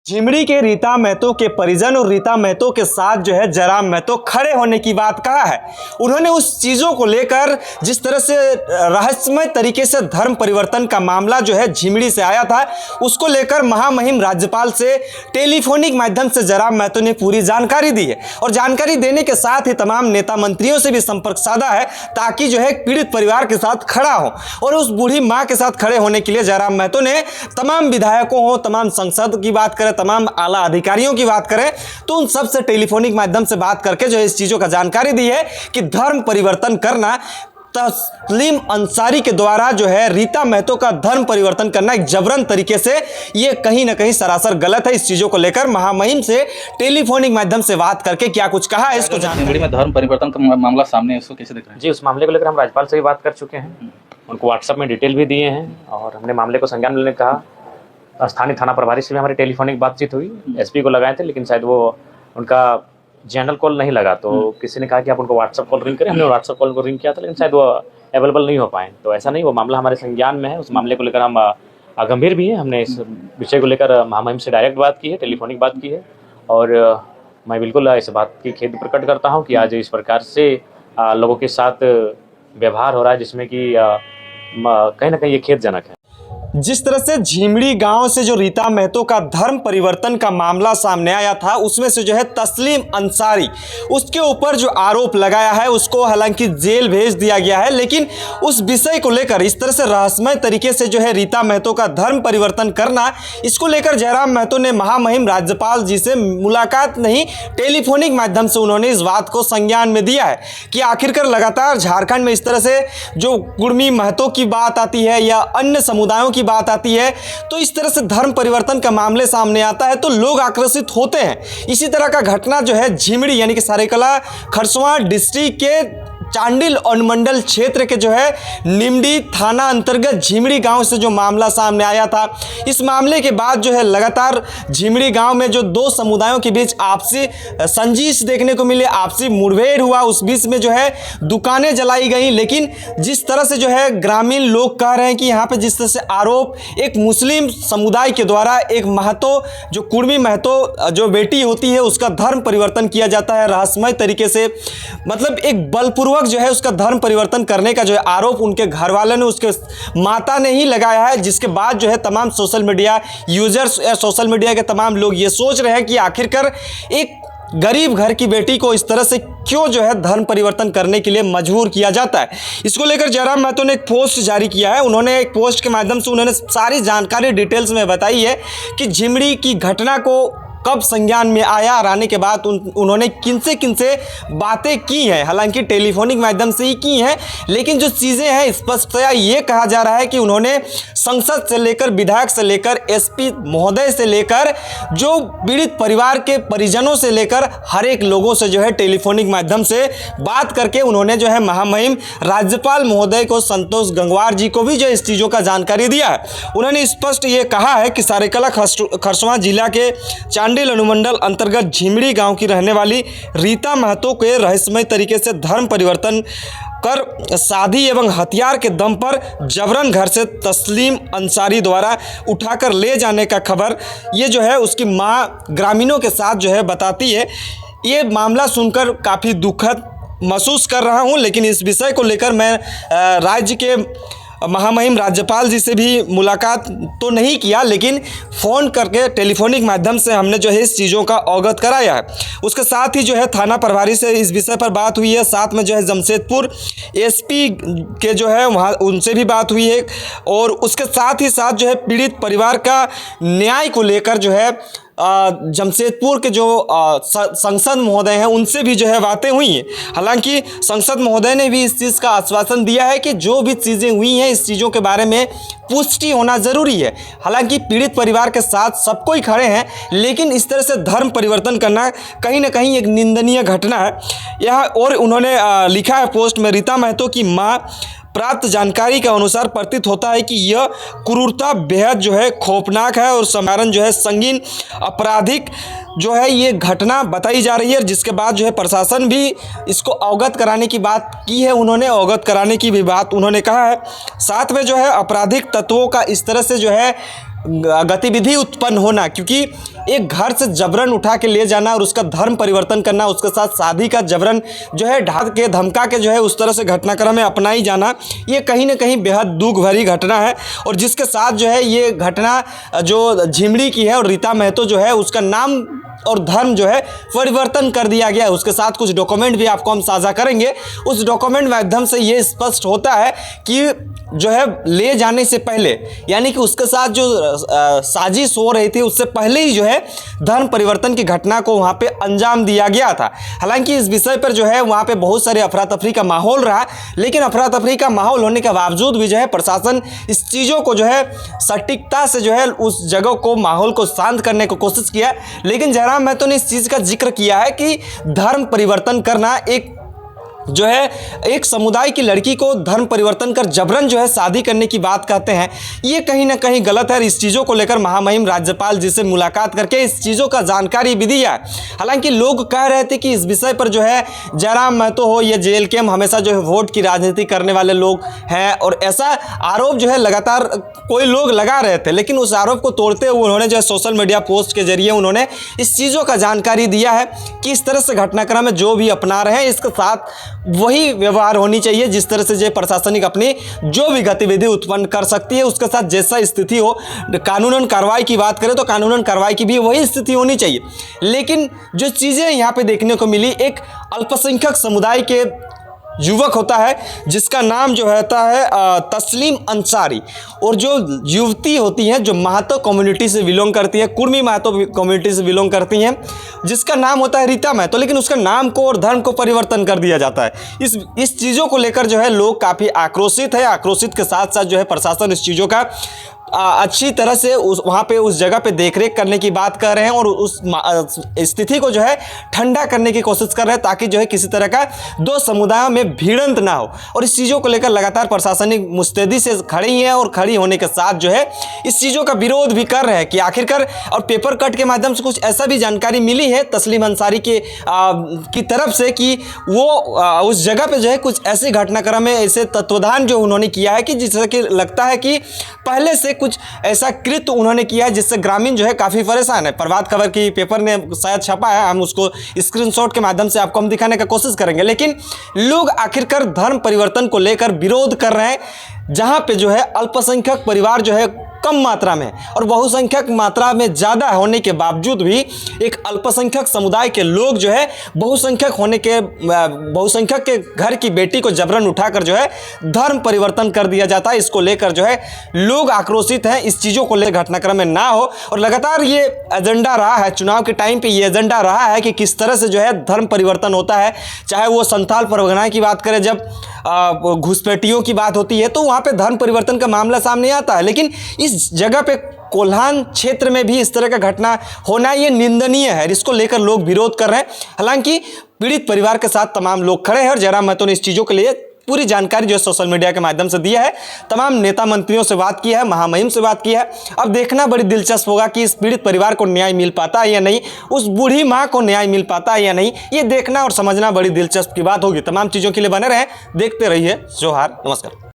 झिमरी के रीता महतो के परिजन और रीता महतो के साथ जो है जयराम महतो खड़े होने की बात कहा है। उन्होंने उस चीज़ों को लेकर जिस तरह से रहस्यमय तरीके से धर्म परिवर्तन का मामला जो है झिमरी से आया था, उसको लेकर महामहिम राज्यपाल से टेलीफोनिक माध्यम से जयराम महतो ने पूरी जानकारी दी है और जानकारी देने के साथ ही तमाम नेता मंत्रियों से भी संपर्क साधा है ताकि जो है पीड़ित परिवार के साथ खड़ा हो। और उस बूढ़ी माँ के साथ खड़े होने के लिए जयराम महतो ने तमाम विधायकों हो, तमाम संसद की बात करें, तमाम आला अधिकारियों की बात करें तो उन सब से टेलीफोनिक माध्यम से बात करके जो इस चीज़ों का जानकारी दी है कि धर्म परिवर्तन करना, तस्लीम अंसारी के द्वारा जो है रीता महतो का धर्म परिवर्तन करना एक जबरन तरीके से ये कहीं ना कहीं सरासर गलत है। इस चीज़ों को लेकर महामहिम से टेलीफोनिक माध्यम से बात करके क्या कुछ कहा है इसको जानकारी में धर्म परिवर्तन का मामला सामने है, इसको कैसे देख रहे हैं? जी, उस मामले को लेकर हम राज्यपाल से भी बात कर चुके हैं, उनको व्हाट्सएप में डिटेल भी दिए हैं और हमने मामले को संज्ञान लेने कहा। स्थानीय थाना प्रभारी से भी हमारी टेलीफोनिक बातचीत हुई, एसपी को लगाए थे लेकिन शायद वो उनका जनरल कॉल नहीं लगा तो किसी ने कहा कि आप उनको व्हाट्सएप कॉल रिंग करें। हमने व्हाट्सएप कॉल को रिंग किया था लेकिन शायद वो अवेलेबल नहीं हो पाए। तो ऐसा नहीं, वो मामला हमारे संज्ञान में है। उस मामले को लेकर हम गंभीर भी हैं। हमने इस विषय को लेकर महामहिम से डायरेक्ट बात की है, टेलीफोनिक बात की है और मैं बिल्कुल इस बात की खेद प्रकट करता हूँ कि आज इस प्रकार से लोगों के साथ व्यवहार हो रहा है जिसमें कि कहीं ना कहीं ये खेदजनक है। जिस तरह से झिमरी गांव से जो रीता महतो का धर्म परिवर्तन का मामला सामने आया था उसमें से जो है तस्लीम अंसारी, उसके ऊपर जो आरोप लगाया है उसको हालांकि जेल भेज दिया गया है, लेकिन उस विषय को लेकर इस तरह से रहस्यमय तरीके से जो है रीता महतो का धर्म परिवर्तन करना, इसको लेकर जयराम महतो ने महामहिम राज्यपाल जी से मुलाकात नहीं, टेलीफोनिक माध्यम से उन्होंने इस बात को संज्ञान में दिया है कि आखिरकार लगातार झारखंड में इस तरह से जो कुर्मी महतो की बात आती है या अन्य समुदायों की बात आती है तो इस तरह से धर्म परिवर्तन का मामले सामने आता है तो लोग आक्रोशित होते हैं। इसी तरह का घटना जो है झिमरी यानी कि सरायकेला खरसवां डिस्ट्रिक्ट के चांडिल अनुमंडल क्षेत्र के जो है निमडी थाना अंतर्गत झिमरी गांव से जो मामला सामने आया था, इस मामले के बाद जो है लगातार झिमरी गांव में जो दो समुदायों के बीच आपसी संजीश देखने को मिले, आपसी मुठभेड़ हुआ, उस बीच में जो है दुकानें जलाई गई। लेकिन जिस तरह से जो है ग्रामीण लोग कह रहे हैं कि यहाँ पे जिस तरह से आरोप एक मुस्लिम समुदाय के द्वारा एक महतो जो कुर्मी महतो जो बेटी होती है उसका धर्म परिवर्तन किया जाता है रहस्यमय तरीके से, मतलब एक बलपूर्वक जो है उसका धर्म परिवर्तन करने का जो है आरोप उनके घर वालों ने, उसके माता ने ही लगाया है। जिसके बाद जो है तमाम सोशल मीडिया यूजर्स या सोशल मीडिया के तमाम लोग ये सोच रहे हैं कि आखिरकार एक गरीब घर की बेटी को इस तरह से क्यों जो है धर्म परिवर्तन करने के लिए मजबूर किया जाता है। इसको लेकर जयराम महतो ने एक पोस्ट जारी किया है। उन्होंने एक पोस्ट के माध्यम से उन्होंने सारी जानकारी डिटेल्स में बताई है कि झिमरी की घटना को कब संज्ञान में आया और आने के बाद उन्होंने किनसे बातें की हैं, हालांकि टेलीफोनिक माध्यम से ही की हैं, लेकिन जो चीज़ें हैं स्पष्टतया ये कहा जा रहा है कि उन्होंने संसद से लेकर विधायक से लेकर एसपी महोदय से लेकर जो पीड़ित परिवार के परिजनों से लेकर हर एक लोगों से जो है टेलीफोनिक माध्यम से बात करके उन्होंने जो है महामहिम राज्यपाल महोदय को, संतोष गंगवार जी को भी जो इस चीज़ों का जानकारी दिया है। उन्होंने स्पष्ट ये कहा है कि सरायकेला खरसवां जिला के चांडिल अनुमंडल अंतर्गत झिमरी गांव की रहने वाली रीता महतो के रहस्यमय तरीके से धर्म परिवर्तन कर शादी एवं हथियार के दम पर जबरन घर से तस्लीम अंसारी द्वारा उठाकर ले जाने का खबर ये जो है उसकी मां ग्रामीणों के साथ जो है बताती है। ये मामला सुनकर काफ़ी दुखद महसूस कर रहा हूं, लेकिन इस विषय को लेकर मैं राज्य के महामहिम राज्यपाल जी से भी मुलाकात तो नहीं किया, लेकिन फ़ोन करके टेलीफोनिक माध्यम से हमने जो है इस चीज़ों का अवगत कराया है। उसके साथ ही जो है थाना प्रभारी से इस विषय पर बात हुई है, साथ में जो है जमशेदपुर एसपी के जो है वहाँ उनसे भी बात हुई है और उसके साथ ही साथ जो है पीड़ित परिवार का न्याय को लेकर जो है जमशेदपुर के जो संसद महोदय हैं उनसे भी जो है बातें हुई हैं। हालांकि संसद महोदय ने भी इस चीज़ का आश्वासन दिया है कि जो भी चीज़ें हुई हैं इस चीज़ों के बारे में पुष्टि होना ज़रूरी है। हालांकि पीड़ित परिवार के साथ सब कोई खड़े हैं, लेकिन इस तरह से धर्म परिवर्तन करना कहीं ना कहीं एक निंदनीय घटना है यह। और उन्होंने लिखा है पोस्ट में, रीता महतो की माँ प्राप्त जानकारी के अनुसार प्रतीत होता है कि यह क्रूरता बेहद जो है खौफनाक है और समारण जो है संगीन आपराधिक जो है ये घटना बताई जा रही है, जिसके बाद जो है प्रशासन भी इसको अवगत कराने की बात की है। उन्होंने अवगत कराने की भी बात उन्होंने कहा है। साथ में जो है आपराधिक तत्वों का इस तरह से जो है गतिविधि उत्पन्न होना, क्योंकि एक घर से जबरन उठा के ले जाना और उसका धर्म परिवर्तन करना, उसके साथ शादी का जबरन जो है ढाक के धमका के जो है उस तरह से घटनाक्रम में अपनाई जाना, ये कहीं ना कहीं बेहद दुख भरी घटना है। और जिसके साथ जो है ये घटना जो झिमड़ी की है और रीता महतो जो है उसका नाम और धर्म जो है परिवर्तन कर दिया गया है। उसके साथ कुछ डॉक्यूमेंट भी आपको हम साझा करेंगे। उस डॉक्यूमेंट माध्यम से ये स्पष्ट होता है कि जो है ले जाने से पहले, यानी कि उसके साथ जो साजिश हो रही थी उससे पहले ही जो है धर्म परिवर्तन की घटना को वहाँ पे अंजाम दिया गया था। हालांकि इस विषय पर जो है वहाँ पे बहुत सारे अफरा तफरी का माहौल रहा, लेकिन अफरा तफरी का माहौल होने के बावजूद भी जो है प्रशासन इस चीज़ों को जो है सटीकता से जो है उस जगह को माहौल को शांत करने की कोशिश किया। लेकिन जयराम महतो ने इस चीज़ का जिक्र किया है कि धर्म परिवर्तन करना एक जो है एक समुदाय की लड़की को धर्म परिवर्तन कर जबरन जो है शादी करने की बात कहते हैं, ये कहीं ना कहीं गलत है। इस चीज़ों को लेकर महामहिम राज्यपाल जी से मुलाकात करके इस चीज़ों का जानकारी भी दिया है। हालांकि लोग कह रहे थे कि इस विषय पर जो है जयराम महतो हो या JLK हमेशा जो है वोट की राजनीति करने वाले लोग हैं, और ऐसा आरोप जो है लगातार कोई लोग लगा रहे थे। लेकिन उस आरोप को तोड़ते हुए उन्होंने जो है सोशल मीडिया पोस्ट के जरिए उन्होंने इस चीज़ों का जानकारी दिया है कि इस तरह से घटनाक्रम में जो भी अपना रहे हैं इसके साथ वही व्यवहार होनी चाहिए जिस तरह से जो प्रशासनिक अपनी जो भी गतिविधि उत्पन्न कर सकती है उसके साथ जैसा स्थिति हो। कानूनन कार्रवाई की बात करें तो कानूनन कार्रवाई की भी वही स्थिति होनी चाहिए। लेकिन जो चीज़ें यहाँ पे देखने को मिली, एक अल्पसंख्यक समुदाय के युवक होता है जिसका नाम जो होता है तस्लीम अंसारी, और जो युवती होती हैं जो महतो कम्युनिटी से बिलोंग करती है, कुर्मी महतो कम्युनिटी से बिलोंग करती हैं, जिसका नाम होता है रीता महतो, लेकिन उसका नाम को और धर्म को परिवर्तन कर दिया जाता है। इस चीज़ों को लेकर जो है लोग काफ़ी आक्रोशित है। आक्रोशित के साथ साथ जो है प्रशासन इस चीज़ों का अच्छी तरह से वहाँ पे उस जगह पे देखरेख करने की बात कर रहे हैं और उस स्थिति को जो है ठंडा करने की कोशिश कर रहे हैं ताकि जो है किसी तरह का दो समुदायों में भिड़ंत ना हो। और इस चीज़ों को लेकर लगातार प्रशासनिक मुस्तैदी से खड़ी है और खड़ी होने के साथ जो है इस चीज़ों का विरोध भी कर रहे हैं कि आखिरकार, और पेपर कट के माध्यम से कुछ ऐसा भी जानकारी मिली है तस्लीम अंसारी की तरफ से कि वो उस जगह पर जो है कुछ ऐसे घटनाक्रम में ऐसे तत्वधान जो उन्होंने किया है कि जिससे कि लगता है कि पहले से कुछ ऐसा कृत्य उन्होंने किया है जिससे ग्रामीण जो है काफ़ी परेशान है। प्रभात खबर की पेपर ने शायद छपा है, हम उसको स्क्रीनशॉट के माध्यम से आपको हम दिखाने का कोशिश करेंगे। लेकिन लोग आखिरकार धर्म परिवर्तन को लेकर विरोध कर रहे हैं, जहां पे जो है अल्पसंख्यक परिवार जो है कम मात्रा में और बहुसंख्यक मात्रा में ज़्यादा होने के बावजूद भी एक अल्पसंख्यक समुदाय के लोग जो है बहुसंख्यक के घर की बेटी को जबरन उठाकर जो है धर्म परिवर्तन कर दिया जाता है। इसको लेकर जो है लोग आक्रोशित हैं। इस चीज़ों को लेकर घटनाक्रम में ना हो, और लगातार ये एजेंडा रहा है, चुनाव के टाइम पे ये एजेंडा रहा है कि किस तरह से जो है धर्म परिवर्तन होता है। चाहे वो संथाल परगना की बात करें, जब घुसपैठियों की बात होती है तो वहाँ पे धर्म परिवर्तन का मामला सामने आता है। लेकिन इस जगह पे कोल्हान क्षेत्र में भी इस तरह का घटना होना ये निंदनीय है। इसको लेकर लोग विरोध कर रहे हैं। हालांकि पीड़ित परिवार के साथ तमाम लोग खड़े हैं और जयराम महतो ने इस चीज़ों के लिए पूरी जानकारी जो है सोशल मीडिया के माध्यम से दिया है। तमाम नेता मंत्रियों से बात की है, महामहिम से बात की है। अब देखना बड़ी दिलचस्प होगा कि इस पीड़ित परिवार को न्याय मिल पाता है या नहीं, उस बूढ़ी माँ को न्याय मिल पाता है या नहीं, ये देखना और समझना बड़ी दिलचस्प की बात होगी। तमाम चीज़ों के लिए बने रहें, देखते रहिए जोहार, नमस्कार।